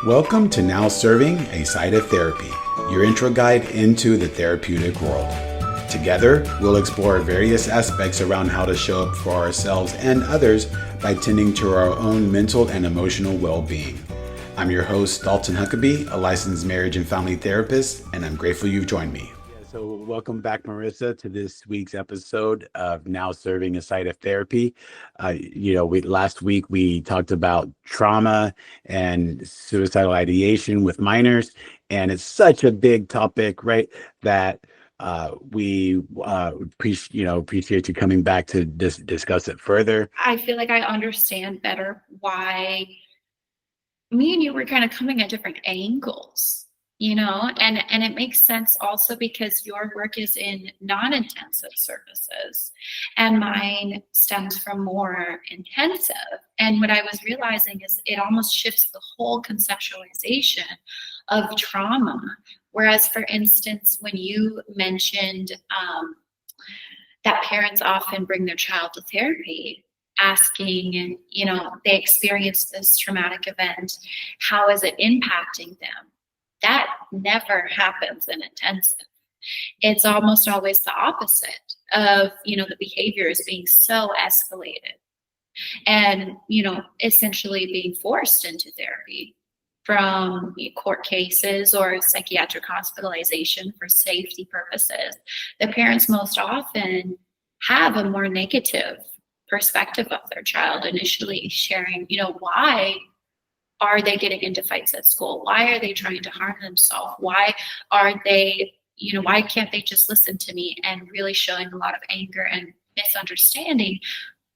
Welcome to Now Serving, a Side of Therapy, your intro guide into the therapeutic world. Together, we'll explore various aspects around how to show up for ourselves and others by tending to our own mental and emotional well-being. I'm your host, Dalton Huckabee, a licensed marriage and family therapist, and I'm grateful you've joined me. So welcome back, Marissa, to this week's episode of Now Serving a Side of Therapy. Last week we talked about trauma and suicidal ideation with minors, and it's such a big topic, right? That we appreciate you coming back to discuss it further. I feel like I understand better why me and you were kind of coming at different angles, and it makes sense also because your work is in non-intensive services and mine stems from more intensive. And what I was realizing is it almost shifts the whole conceptualization of trauma. Whereas, for instance, when you mentioned that parents often bring their child to therapy, asking, and they experienced this traumatic event, how is it impacting them? That never happens in intensive. It's almost always the opposite of the behavior is being so escalated and essentially being forced into therapy from court cases or psychiatric hospitalization for safety purposes. The parents most often have a more negative perspective of their child, initially sharing, why are they getting into fights at school? Why are they trying to harm themselves? Why are they, why can't they just listen to me? And really showing a lot of anger and misunderstanding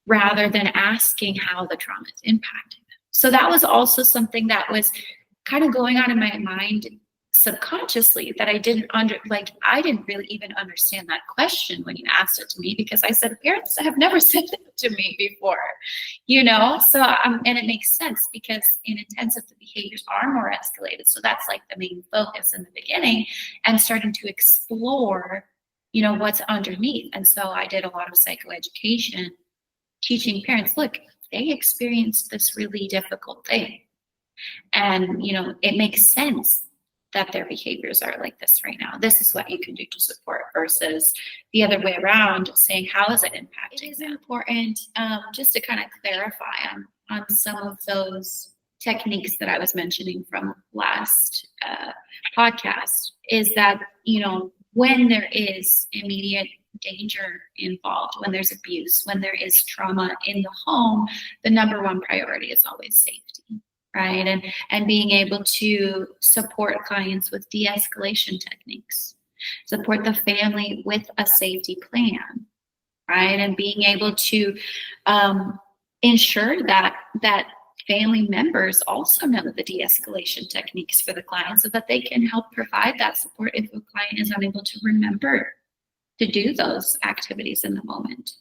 rather than asking how the trauma is impacting them. So that was also something that was kind of going on in my mind subconsciously that I didn't really even understand that question when you asked it to me, because I said, parents have never said that to me before, so and it makes sense because in intensive the behaviors are more escalated. So that's like the main focus in the beginning, and starting to explore, what's underneath. And so I did a lot of psychoeducation, teaching parents, look, they experienced this really difficult thing. And, it makes sense that their behaviors are like this right now. This is what you can do to support versus the other way around, saying, how is it impacting? It is important just to kind of clarify on some of those techniques that I was mentioning from last podcast, is that, when there is immediate danger involved, when there's abuse, when there is trauma in the home, the number one priority is always safety. Right. And being able to support clients with de-escalation techniques, support the family with a safety plan, right? And being able to ensure that family members also know the de-escalation techniques for the client so that they can help provide that support if a client is unable to remember to do those activities in the moment.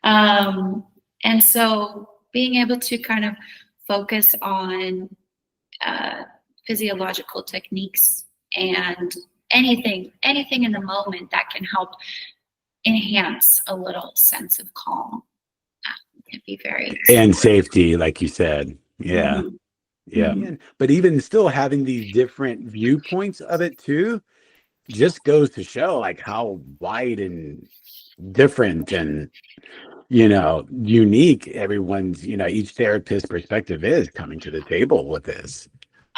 And so being able to kind of focus on physiological techniques and anything in the moment that can help enhance a little sense of calm can be very and safety, like you said. Yeah. Mm-hmm. Yeah. Mm-hmm. But even still having these different viewpoints of it too, just goes to show like how wide and different and unique everyone's, each therapist perspective is coming to the table with this.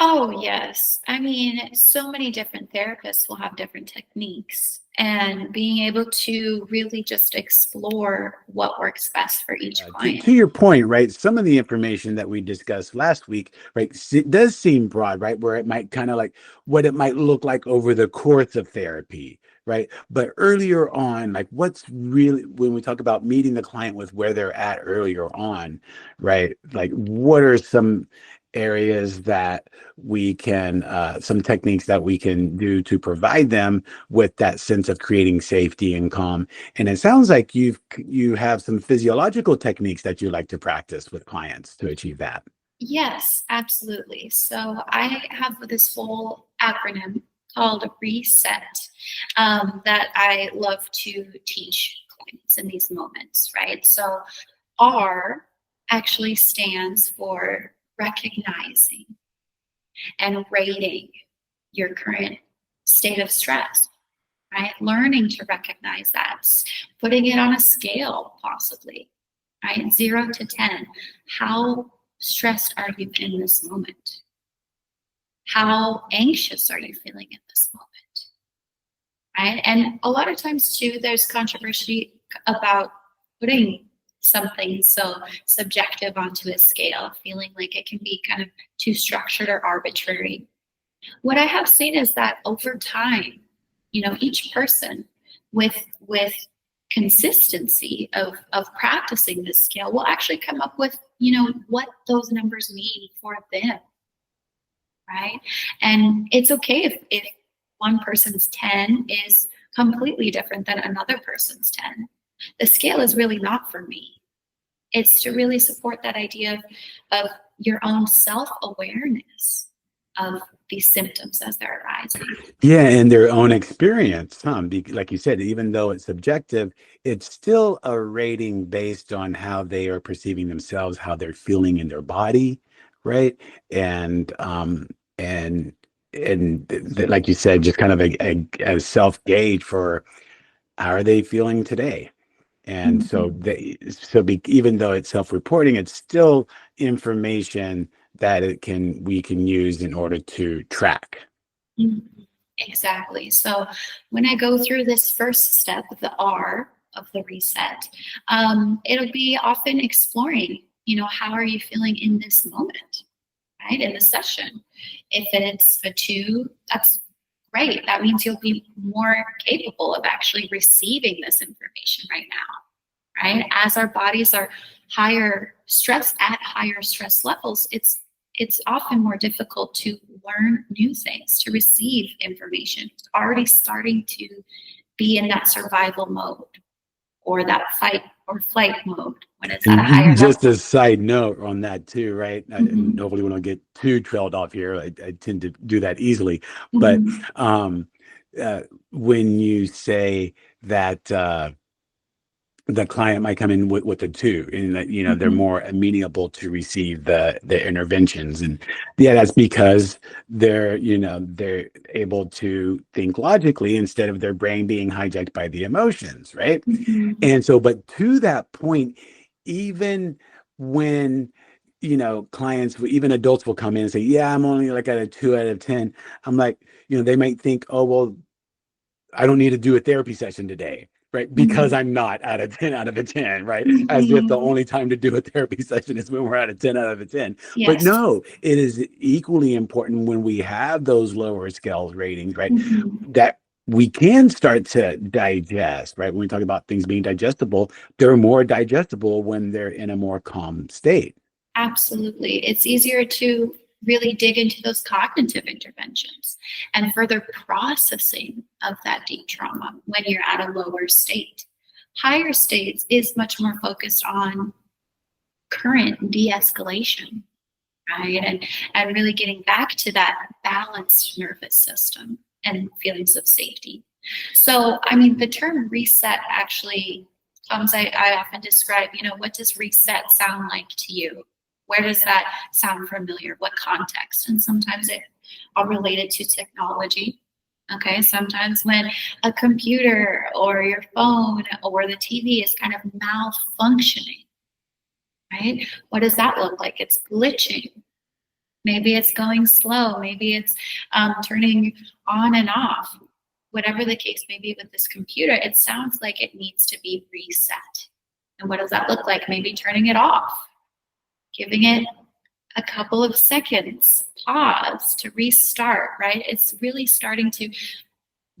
Oh, yes. I mean, so many different therapists will have different techniques, and being able to really just explore what works best for each client. To your point, right? Some of the information that we discussed last week, right, it does seem broad, right? Where it might kind of like what it might look like over the course of therapy, right? But earlier on, like what's really, when we talk about meeting the client with where they're at earlier on, right? Like what are some areas that we can some techniques that we can do to provide them with that sense of creating safety and calm? And it sounds like you have some physiological techniques that you like to practice with clients to achieve that. Yes, absolutely. So I have this whole acronym called reset that I love to teach clients in these moments, right? So R actually stands for recognizing. and rating your current state of stress, right? Learning to recognize that, putting it on a scale, possibly, right? 0 to 10. How stressed are you in this moment? How anxious are you feeling in this moment? Right? And a lot of times too, there's controversy about putting something so subjective onto a scale, feeling like it can be kind of too structured or arbitrary. What I have seen is that over time, each person with consistency of practicing this scale will actually come up with, what those numbers mean for them, right? And it's okay if one person's 10 is completely different than another person's 10. The scale is really not for me. It's to really support that idea of your own self-awareness of these symptoms as they're arising. Yeah, and their own experience, like you said, even though it's subjective, it's still a rating based on how they are perceiving themselves, how they're feeling in their body, right? And and like you said, just kind of a self gauge for how are they feeling today. And so even though it's self-reporting, it's still information that we can use in order to track. Mm-hmm. Exactly. So when I go through this first step, the R of the reset, it'll be often exploring, how are you feeling in this moment, right? In the session. If it's a 2, that's great. That means you'll be more capable of actually receiving this information right now, right? As our bodies are higher stress at higher stress levels, it's often more difficult to learn new things, to receive information. It's already starting to be in that survival mode or that fight or flight mode when it's at a higher Just level. a side note on that too, right? And Mm-hmm. hopefully we don't get too trailed off here. I tend to do that easily. But Mm-hmm. when you say that the client might come in with a 2, and that they're Mm-hmm. more amenable to receive the interventions, and yeah, that's because they're able to think logically instead of their brain being hijacked by the emotions, right? Mm-hmm. And so, but to that point, even when clients, even adults, will come in and say, yeah, I'm only like at a 2 out of 10. I'm like, they might think, oh well, I don't need to do a therapy session today, right? Because Mm-hmm. I'm not at a 10 out of a 10, right? As if the Mm-hmm. only time to do a therapy session is when we're at a 10 out of a 10. But Yes. no, it is equally important when we have those lower scale ratings, right? Mm-hmm. That we can start to digest, right? When we talk about things being digestible, they're more digestible when they're in a more calm state. Absolutely. It's easier to really dig into those cognitive interventions and further processing of that deep trauma when you're at a lower state. Higher states is much more focused on current de-escalation, right? And really getting back to that balanced nervous system and feelings of safety. So, I mean, the term reset actually comes, I often describe, what does reset sound like to you? Where does that sound familiar? What context? And sometimes I'll relate it to technology. Okay, sometimes when a computer or your phone or the TV is kind of malfunctioning, right? What does that look like? It's glitching. Maybe it's going slow. Maybe it's turning on and off. Whatever the case may be with this computer, it sounds like it needs to be reset. And what does that look like? Maybe turning it off, giving it a couple of seconds, pause to restart, right? It's really starting to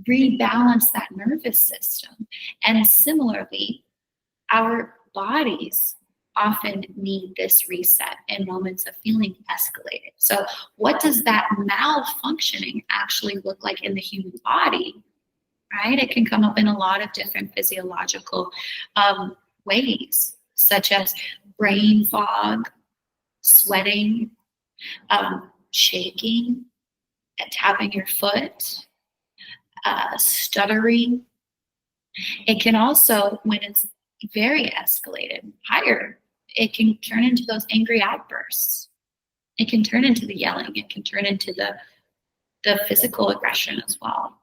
rebalance that nervous system. And similarly, our bodies often need this reset in moments of feeling escalated. So, what does that malfunctioning actually look like in the human body? Right? It can come up in a lot of different physiological ways, such as brain fog, sweating, shaking, tapping your foot, stuttering. It can also, when it's very escalated, higher, it can turn into those angry outbursts. It can turn into the yelling. It can turn into the physical aggression as well.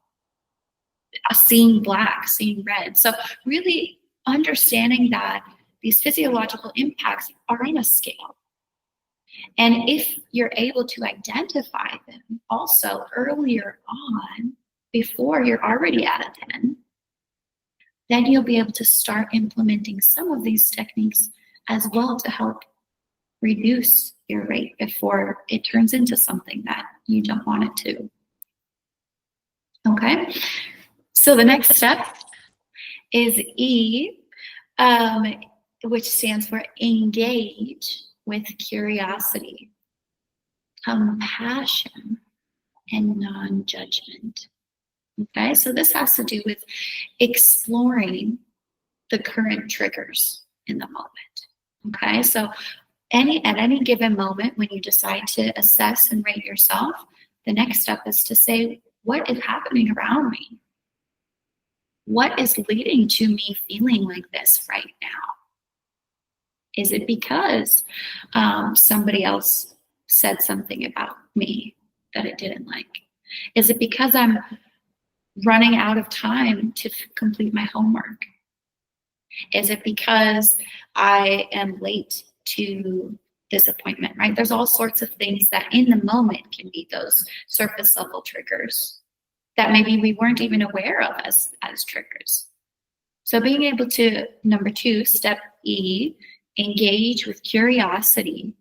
Seeing black, seeing red. So really understanding that these physiological impacts are on a scale. And if you're able to identify them also earlier on, before you're already at a 10, then you'll be able to start implementing some of these techniques as well to help reduce your rate before it turns into something that you don't want it to. Okay, so the next step is E, which stands for engage with curiosity, compassion, and non-judgment. Okay, so this has to do with exploring the current triggers in the moment. Okay, so at any given moment when you decide to assess and rate yourself, the next step is to say, what is happening around me? What is leading to me feeling like this right now? Is it because somebody else said something about me that I didn't like? Is it because I'm running out of time to complete my homework? Is it because I am late to this appointment, right? There's all sorts of things that in the moment can be those surface level triggers that maybe we weren't even aware of as triggers. So being able to, number 2, step E, engage with curiosity,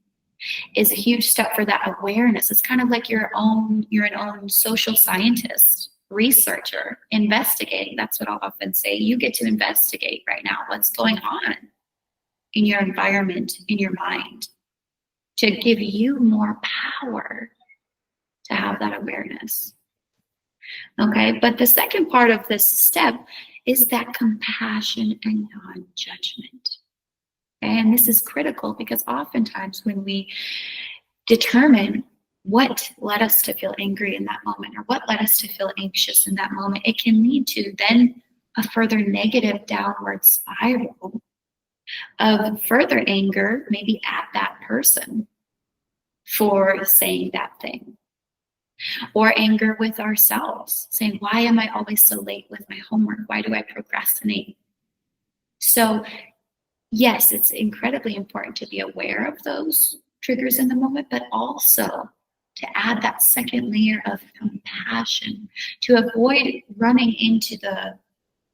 is a huge step for that awareness. It's kind of like you're an own social scientist, researcher, investigating. That's what I'll often say. You get to investigate right now what's going on in your environment, in your mind, to give you more power to have that awareness. Okay, but the second part of this step is that compassion and non-judgment. And this is critical because oftentimes when we determine what led us to feel angry in that moment or what led us to feel anxious in that moment, it can lead to then a further negative downward spiral of further anger, maybe at that person for saying that thing. Or anger with ourselves, saying, why am I always so late with my homework? Why do I procrastinate? So yes, it's incredibly important to be aware of those triggers in the moment, but also to add that second layer of compassion to avoid running into the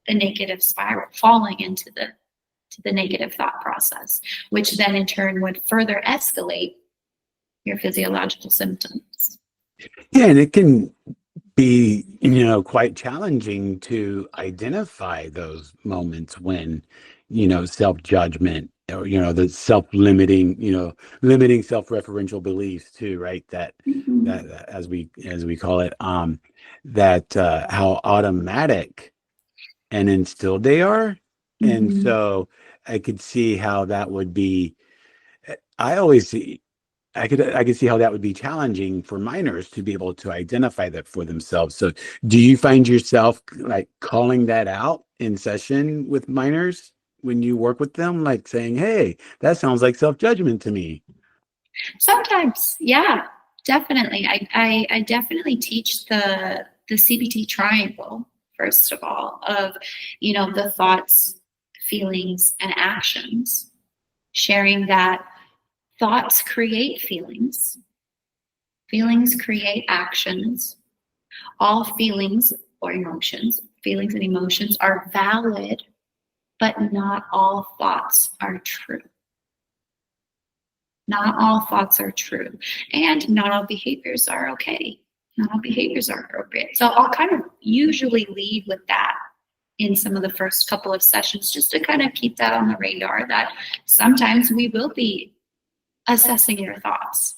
negative spiral, falling into the negative thought process, which then in turn would further escalate your physiological symptoms. Yeah, and it can be, quite challenging to identify those moments when, self-judgment or, the self-limiting, limiting self-referential beliefs too, right? That as we call it, that how automatic and instilled they are. And so I could see how that would be, I could see how that would be challenging for minors to be able to identify that for themselves. So do you find yourself like calling that out in session with minors when you work with them, like saying, hey, that sounds like self-judgment to me? Sometimes, yeah, definitely. I definitely teach the CBT triangle, first of all, of, the thoughts, feelings, and actions, sharing that thoughts create feelings. Feelings create actions. All feelings or emotions, feelings and emotions are valid, but not all thoughts are true. Not all thoughts are true. And not all behaviors are okay. Not all behaviors are appropriate. So I'll kind of usually lead with that in some of the first couple of sessions, just to kind of keep that on the radar, that sometimes we will be assessing your thoughts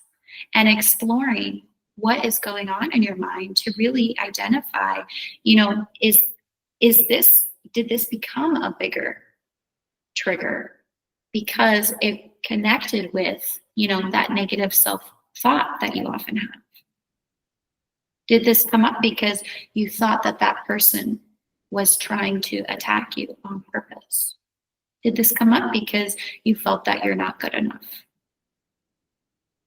and exploring what is going on in your mind to really identify, did this become a bigger trigger because it connected with, that negative self-thought that you often have? Did this come up because you thought that person was trying to attack you on purpose? Did this come up because you felt that you're not good enough?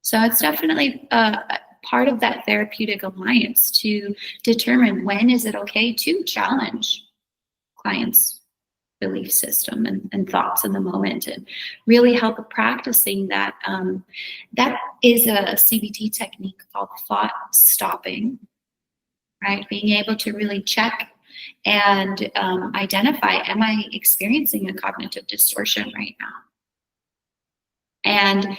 So it's definitely part of that therapeutic alliance to determine when is it okay to challenge clients' belief system and thoughts in the moment, and really help practicing that. That is a CBT technique called thought stopping, right? Being able to really check and identify, am I experiencing a cognitive distortion right now? And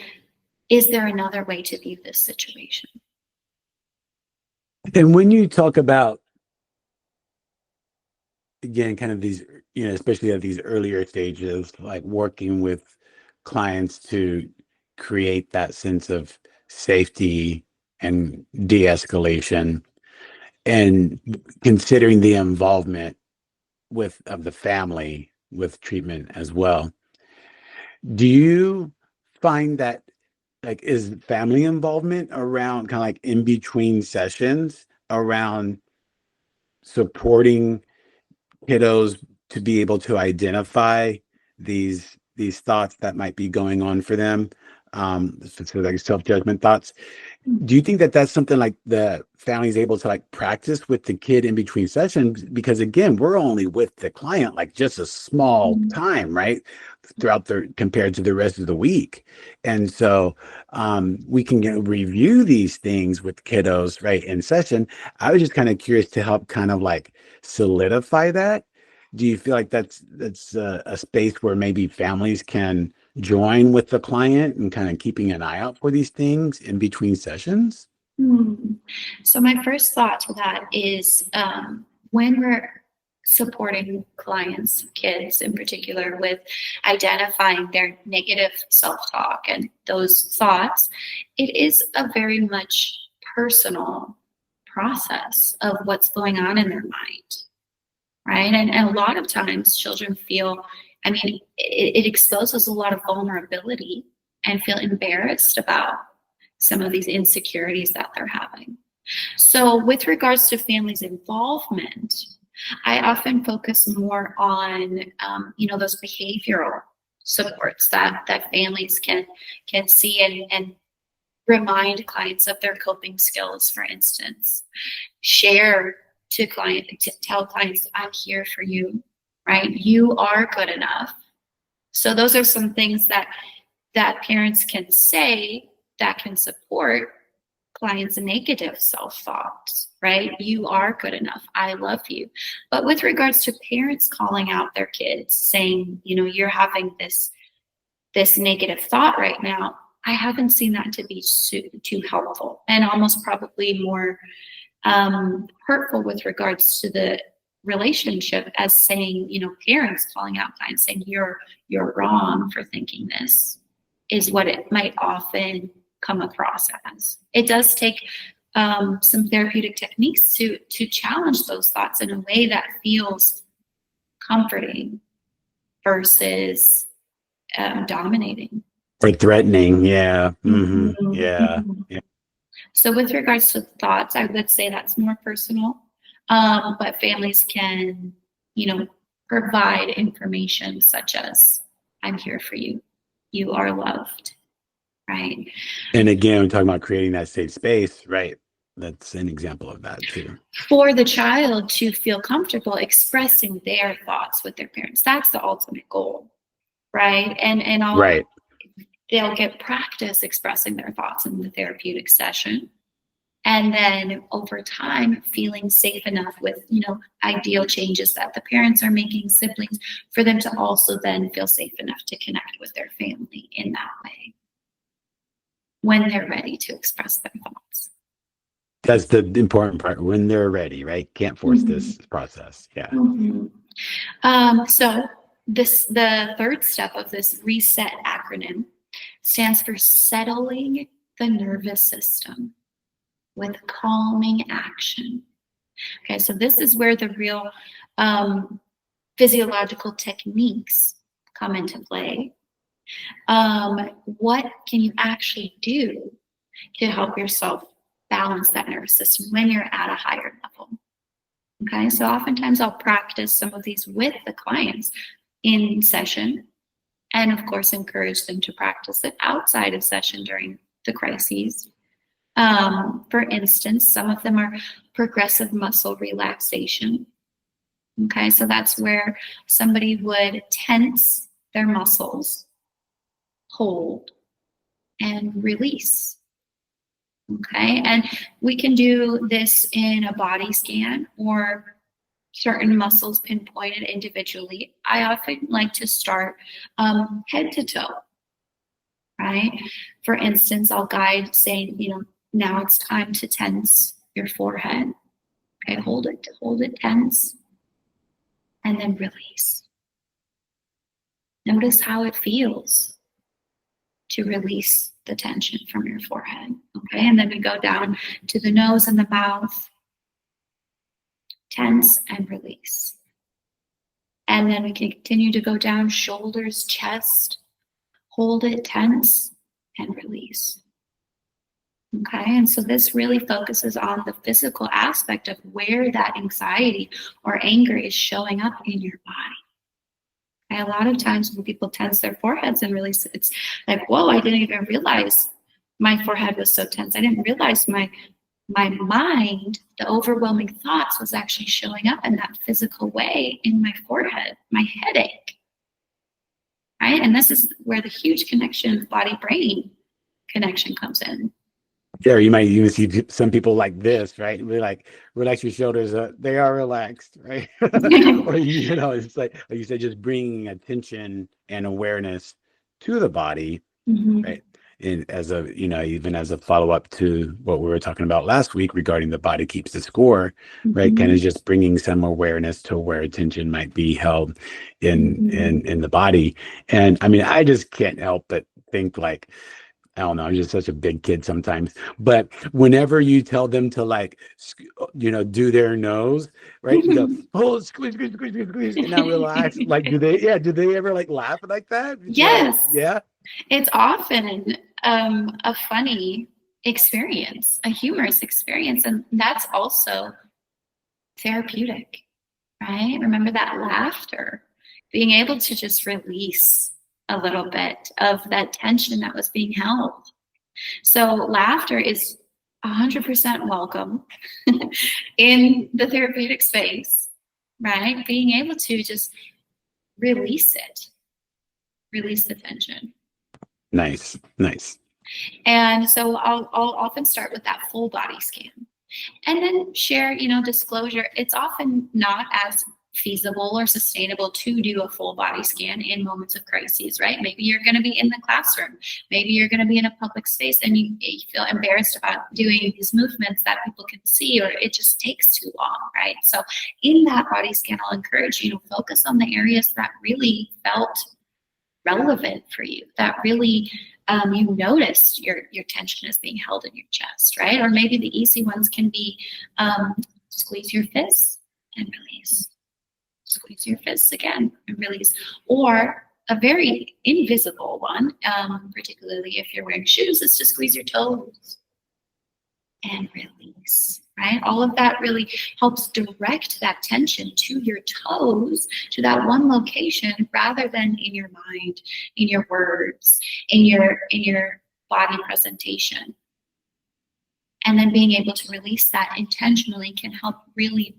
is there another way to view this situation? And when you talk about, again, kind of these, especially at these earlier stages, like working with clients to create that sense of safety and de-escalation, and considering the involvement of the family with treatment as well, do you find that, like, is family involvement around kind of like in between sessions around supporting kiddos to be able to identify these thoughts that might be going on for them, so like self-judgment thoughts? Do you think that that's something like the family's able to like practice with the kid in between sessions? Because again, we're only with the client like just a small time, right? Throughout compared to the rest of the week. And so we can review these things with kiddos, right, in session. I was just kind of curious to help kind of like solidify that. Do you feel like that's a space where maybe families can join with the client and kind of keeping an eye out for these things in between sessions? So my first thought to that is, when we're supporting clients, kids in particular, with identifying their negative self-talk and those thoughts, it is a very much personal process of what's going on in their mind, right? And a lot of times children feel, it exposes a lot of vulnerability and feel embarrassed about some of these insecurities that they're having. So with regards to families' involvement, I often focus more on, those behavioral supports that families can see and remind clients of their coping skills, for instance. To tell clients, I'm here for you, right? You are good enough. So those are some things that parents can say that can support clients' negative self-thoughts, right? You are good enough. I love you. But with regards to parents calling out their kids, saying, you're having this negative thought right now, I haven't seen that to be too helpful, and almost probably more hurtful with regards to the relationship, as saying, parents calling out clients saying you're wrong for thinking this, is what it might often come across as. It does take some therapeutic techniques to challenge those thoughts in a way that feels comforting versus dominating Or threatening. Yeah. Mm-hmm. Yeah. Mm-hmm. Yeah. So with regards to thoughts, I would say that's more personal, but families can, provide information such as, I'm here for you. You are loved, right? And again, we're talking about creating that safe space, right? That's an example of that too. For the child to feel comfortable expressing their thoughts with their parents. That's the ultimate goal, right? And Right. they'll get practice expressing their thoughts in the therapeutic session. And then over time, feeling safe enough with, ideal changes that the parents are making, siblings, for them to also then feel safe enough to connect with their family in that way when they're ready to express their thoughts. That's the important part, when they're ready, right? Can't force this process. Yeah. So the third step of this RESET acronym stands for settling the nervous system with calming action. Okay, so this is where the real physiological techniques come into play. What can you actually do to help yourself balance that nervous system when you're at a higher level? Okay, so oftentimes I'll practice some of these with the clients in session, and of course encourage them to practice it outside of session during the crises. For instance, some of them are progressive muscle relaxation. Okay, so that's where somebody would tense their muscles, hold, and release. Okay, and we can do this in a body scan or certain muscles pinpointed individually. I often like to start head to toe, right? For instance, I'll guide saying, now it's time to tense your forehead. Okay, hold it tense, and then release. Notice how it feels to release the tension from your forehead. Okay, and then we go down to the nose and the mouth, tense and release. And then we can continue to go down shoulders, chest, hold it tense and release. Okay, and so this really focuses on the physical aspect of where that anxiety or anger is showing up in your body. Okay, a lot of times when people tense their foreheads and release, it's like, whoa, I didn't even realize my forehead was so tense. I didn't realize my mind, the overwhelming thoughts, was actually showing up in that physical way in my forehead, my headache. Right? And this is where the huge connection, body-brain connection comes in. Yeah, you might even see some people like this, right? We're like, relax your shoulders. They are relaxed, right? Or, it's like you said, just bringing attention and awareness to the body, right? And even as a follow-up to what we were talking about last week regarding the body keeps the score, right? Kind of just bringing some awareness to where attention might be held in the body. And I mean, I just can't help but think like, I don't know, I'm just such a big kid sometimes. But whenever you tell them to do their nose, right? And go, oh, squeeze, squeeze, squeeze, squeeze, squeeze, and now relax. Like, do they ever laugh like that? Yes. Yeah. It's often a funny experience, a humorous experience. And that's also therapeutic, right? Remember that laughter, being able to just release a little bit of that tension that was being held. So laughter is 100% welcome in the therapeutic space, right? Being able to just release the tension. Nice. And so I'll often start with that full body scan and then share, disclosure. It's often not as feasible or sustainable to do a full body scan in moments of crises, right? Maybe you're going to be in the classroom. Maybe you're going to be in a public space and you feel embarrassed about doing these movements that people can see, or it just takes too long, right? So in that body scan, I'll encourage you to focus on the areas that really felt relevant for you, that really you noticed your tension is being held in your chest, right? Or maybe the easy ones can be squeeze your fists and release. Squeeze your fists again and release. Or a very invisible one, particularly if you're wearing shoes, is to squeeze your toes and release, right? All of that really helps direct that tension to your toes, to that one location, rather than in your mind, in your words, in your body presentation. And then being able to release that intentionally can help really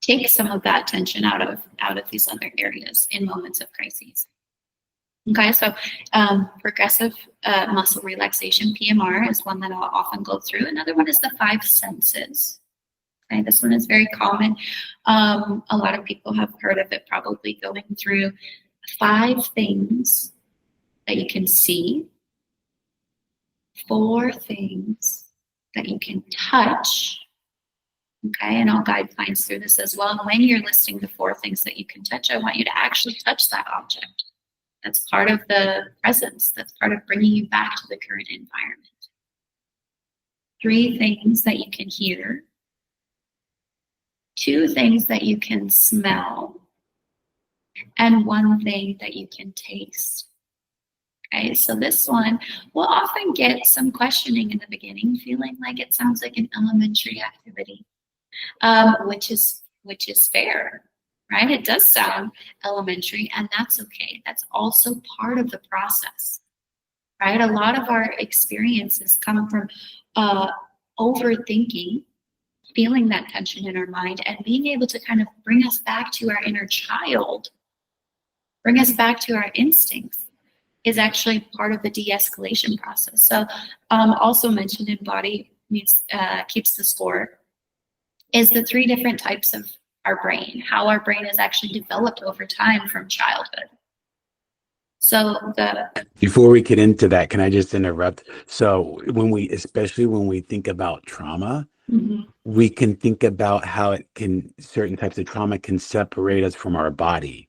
take some of that tension out of these other areas in moments of crises. Okay, so progressive muscle relaxation, PMR, is one that I'll often go through. Another one is the 5 senses. Okay, this one is very common. A lot of people have heard of it, probably going through 5 things that you can see, 4 things that you can touch. Okay, and I'll guide clients through this as well. And when you're listing the 4 things that you can touch, I want you to actually touch that object. That's part of the presence. That's part of bringing you back to the current environment. 3 things that you can hear. 2 things that you can smell. And 1 thing that you can taste. Okay, so this one will often get some questioning in the beginning, feeling like it sounds like an elementary activity, which is fair. Right? It does sound elementary, and that's okay. That's also part of the process. right? A lot of our experiences come from overthinking, feeling that tension in our mind, and being able to kind of bring us back to our inner child, bring us back to our instincts, is actually part of the de-escalation process. So also mentioned in Body Keeps the Score is the 3 different types of our brain, how our brain is actually developed over time from childhood. So Before we get into that, can I just interrupt? So especially when we think about trauma, we can think about how certain types of trauma can separate us from our body.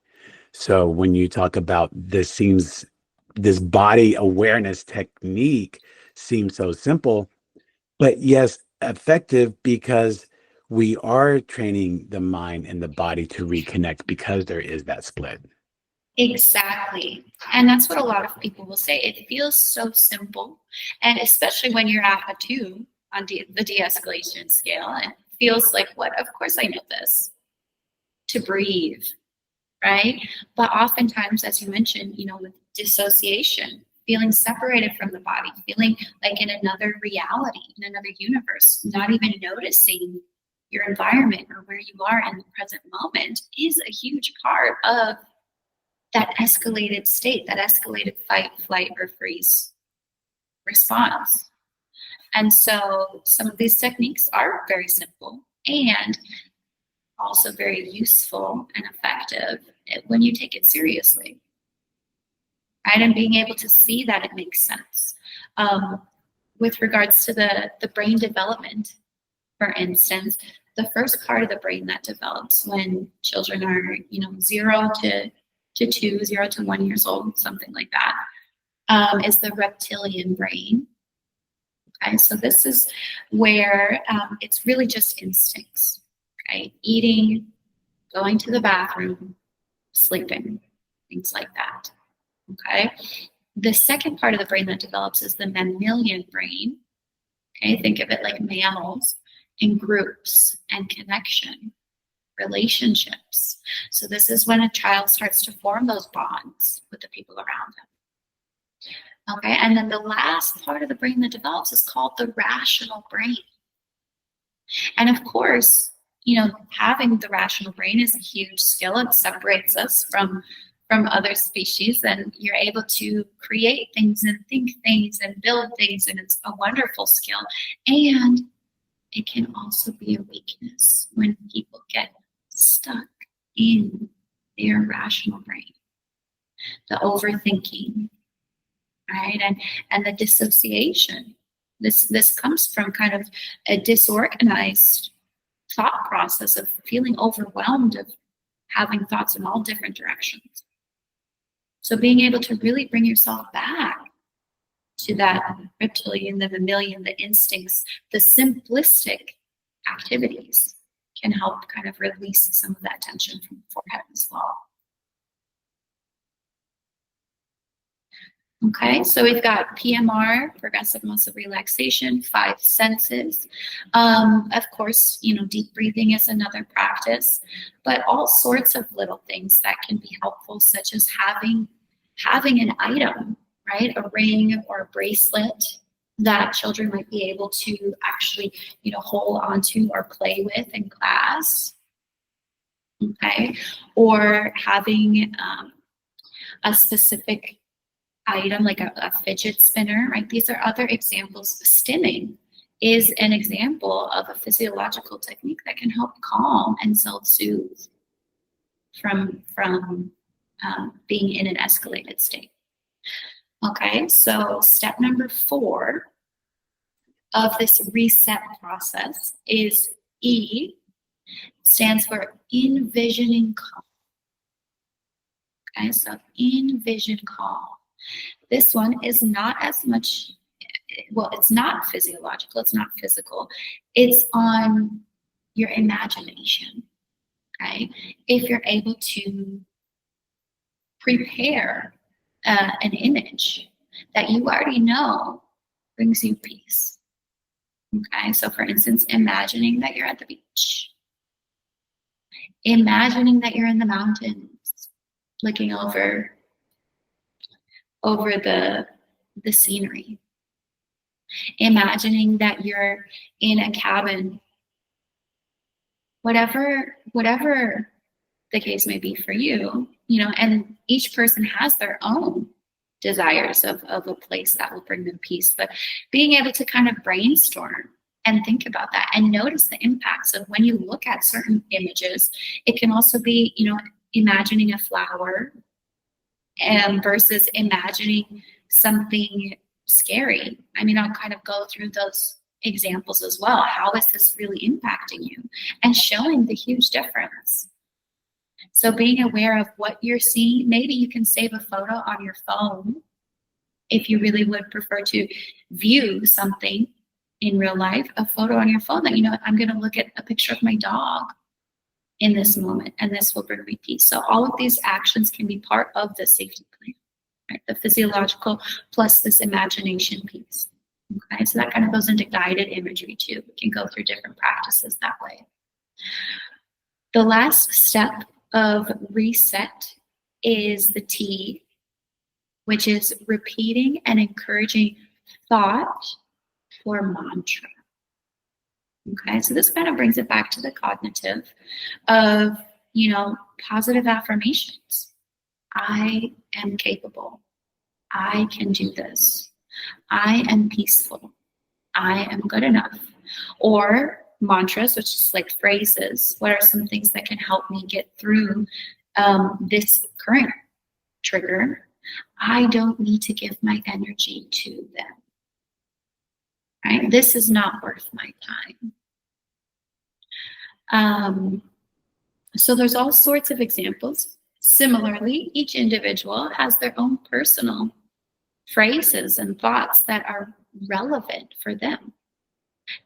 So when you talk about this body awareness technique seems so simple, but yes, effective, because we are training the mind and the body to reconnect because there is that split. Exactly. And that's what a lot of people will say. It feels so simple. And especially when you're at a 2 on the de-escalation scale, it feels like, what? Of course I know this. To breathe, right? But oftentimes, as you mentioned, with dissociation, feeling separated from the body, feeling like in another reality, in another universe, not even noticing your environment or where you are in the present moment is a huge part of that escalated state, that escalated fight, flight, or freeze response. And so some of these techniques are very simple and also very useful and effective when you take it seriously, right? And being able to see that it makes sense. With regards to the brain development, for instance, the first part of the brain that develops when children are, 0 to 2, 0 to 1 years old, something like that, is the reptilian brain. Okay, so this is where it's really just instincts, okay? Eating, going to the bathroom, sleeping, things like that, okay? The second part of the brain that develops is the mammalian brain, okay? Think of it like mammals, in groups and connection, relationships. So this is when a child starts to form those bonds with the people around them. Okay, and then the last part of the brain that develops is called the rational brain. And of course, having the rational brain is a huge skill. It separates us from other species, and you're able to create things and think things and build things, and it's a wonderful skill. And it can also be a weakness when people get stuck in their rational brain, the overthinking, right? And the dissociation. This comes from kind of a disorganized thought process of feeling overwhelmed, of having thoughts in all different directions. So being able to really bring yourself back to that reptilian, the mammalian, the instincts, the simplistic activities can help kind of release some of that tension from the forehead as well. Okay, so we've got PMR, Progressive Muscle Relaxation, 5 senses. Of course, deep breathing is another practice, but all sorts of little things that can be helpful, such as having an item, right? A ring or a bracelet that children might be able to actually, hold onto or play with in class. Okay, or having a specific item like a fidget spinner, right? These are other examples. Stimming is an example of a physiological technique that can help calm and self-soothe from being in an escalated state. Okay, so step number 4 of this reset process is E, stands for envisioning calm. Okay, so envision calm. This one is not as much, well, it's not physiological, it's not physical. It's on your imagination, okay? If you're able to prepare an image that you already know brings you peace, okay? So for instance, imagining that you're at the beach. Imagining that you're in the mountains, looking over the the scenery, imagining that you're in a cabin, whatever the case may be for you, and each person has their own desires of a place that will bring them peace. But being able to kind of brainstorm and think about that and notice the impacts of when you look at certain images. It can also be, imagining a flower versus imagining something scary. I mean, I'll kind of go through those examples as well. How is this really impacting you? And showing the huge difference. So being aware of what you're seeing, maybe you can save a photo on your phone if you really would prefer to view something in real life, a photo on your phone that, I'm going to look at a picture of my dog in this moment, and this will bring me peace. So all of these actions can be part of the safety plan, right? The physiological plus this imagination piece. Okay, so that kind of goes into guided imagery too. We can go through different practices that way. The last step of reset is the T, which is repeating and encouraging thought or mantra. Okay, so this kind of brings it back to the cognitive of, positive affirmations. I am capable. I can do this. I am peaceful. I am good enough. Or mantras, which is like phrases. What are some things that can help me get through this current trigger? I don't need to give my energy to them. Right? This is not worth my time. So there's all sorts of examples. Similarly, each individual has their own personal phrases and thoughts that are relevant for them,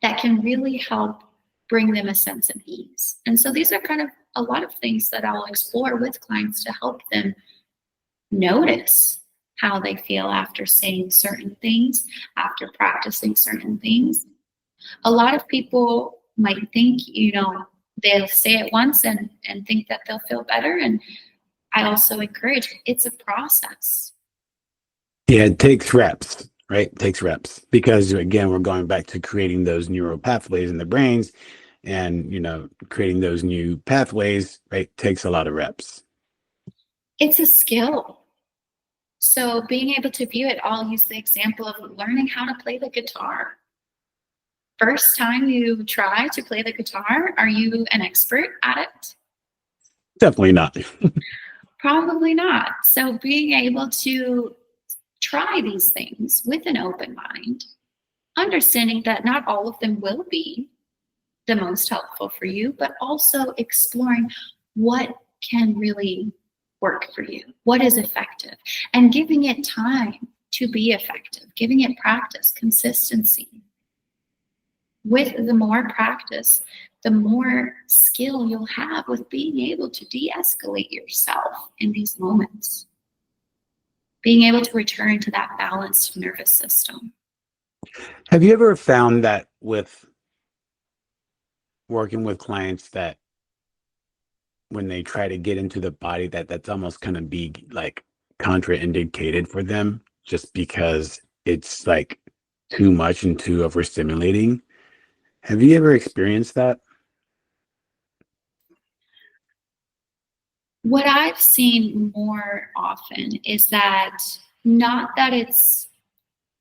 that can really help bring them a sense of ease. And so these are kind of a lot of things that I'll explore with clients to help them notice how they feel after saying certain things, after practicing certain things. A lot of people might think, they'll say it once and think that they'll feel better. And I also encourage, it's a process. Yeah, it takes reps, right? It takes reps because, again, we're going back to creating those neural pathways in the brains, and, creating those new pathways, right, takes a lot of reps. It's a skill. So being able to view it, I'll use the example of learning how to play the guitar. First time you try to play the guitar, are you an expert at it? Definitely not. Probably not. So being able to try these things with an open mind, understanding that not all of them will be the most helpful for you, but also exploring what can really work for you, what is effective, and giving it time to be effective, giving it practice, consistency. With the more practice, the more skill you'll have with being able to de-escalate yourself in these moments. Being able to return to that balanced nervous system. Have you ever found that with working with clients that when they try to get into the body, that's almost kind of be like contraindicated for them just because it's like too much and too overstimulating? Have you ever experienced that? What I've seen more often is that not that it's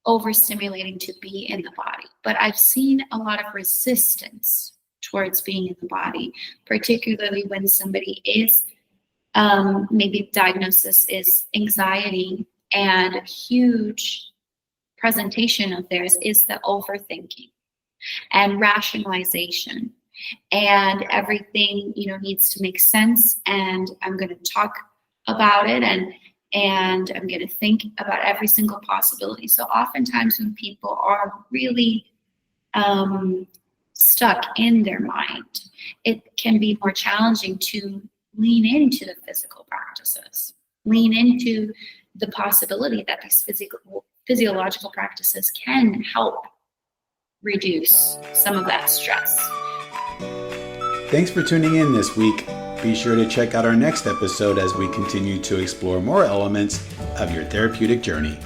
overstimulating to be in the body, but I've seen a lot of resistance towards being in the body, particularly when somebody is, maybe diagnosis is anxiety, and a huge presentation of theirs is the overthinking and rationalization. And everything, needs to make sense. And I'm going to talk about it and I'm going to think about every single possibility. So oftentimes when people are really stuck in their mind, it can be more challenging to lean into the physical practices, lean into the possibility that these physiological practices can help reduce some of that stress. Thanks for tuning in this week. Be sure to check out our next episode as we continue to explore more elements of your therapeutic journey.